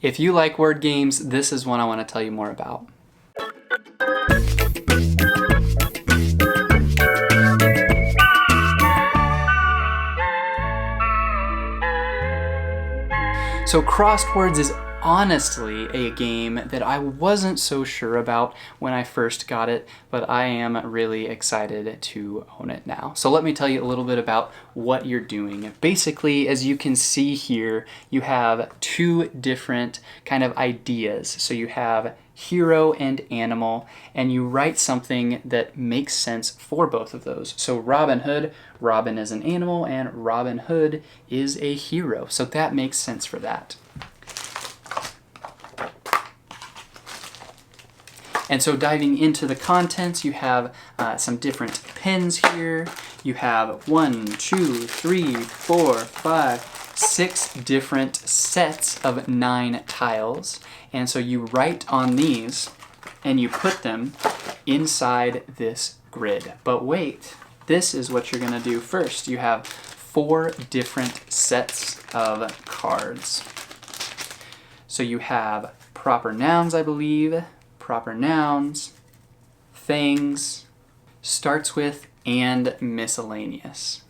If you like word games, this is one I want to tell you more about. So Crosswords is honestly a game that I wasn't so sure about when I first got it, but I am really excited to own it now. So let me tell you a little bit about what you're doing. Basically, as you can see here, you have two different kind of ideas. So you have hero and animal, and you write something that makes sense for both of those. So Robin Hood, Robin is an animal, and Robin Hood is a hero. So that makes sense for that. And so diving into the contents, you have some different pins here. You have 1, 2, 3, 4, 5, 6 different sets of 9 tiles. And so you write on these and you put them inside this grid. But wait, this is what you're gonna do first. You have 4 different sets of cards. So you have proper nouns, I believe, proper nouns, things, starts with, and miscellaneous.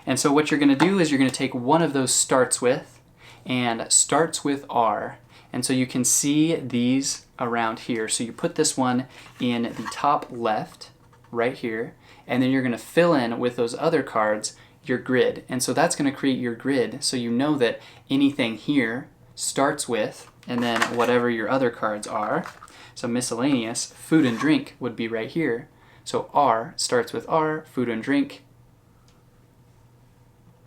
And so what you're going to do is you're going to take one of those starts with, and starts with are. And so you can see these around here. So you put this one in the top left, right here, and then you're going to fill in with those other cards your grid. And so that's going to create your grid, so you know that anything here starts with, and then whatever your other cards are. So miscellaneous, food and drink would be right here. So R starts with R, food and drink.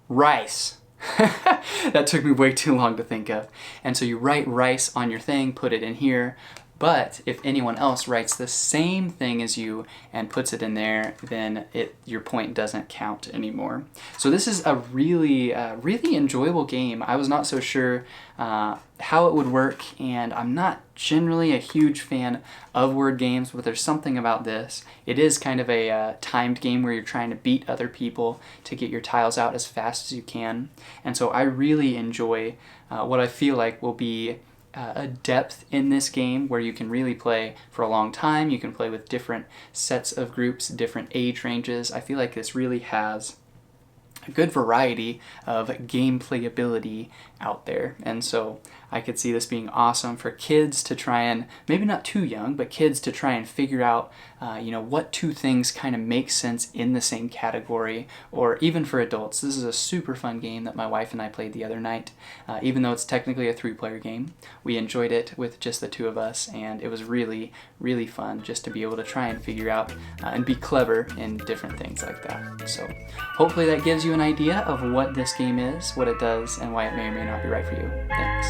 Rice. That took me way too long to think of. And so you write rice on your thing, put it in here. But if anyone else writes the same thing as you and puts it in there, then your point doesn't count anymore. So this is a really enjoyable game. I was not so sure how it would work, and I'm not generally a huge fan of word games, but there's something about this. It is kind of a timed game where you're trying to beat other people to get your tiles out as fast as you can. And so I really enjoy what I feel like will be a depth in this game where you can really play for a long time. You can play with different sets of groups, different age ranges. I feel like this really has a good variety of gameplay ability out there. And so I could see this being awesome for kids to try and, maybe not too young, but kids to try and figure out what two things kind of make sense in the same category, or even for adults. This is a super fun game that my wife and I played the other night. Even though it's technically a 3-player game, we enjoyed it with just the 2 of us, and it was really, really fun just to be able to try and figure out and be clever in different things like that. So hopefully that gives you an idea of what this game is, what it does, and why it may or may not be right for you. Thanks.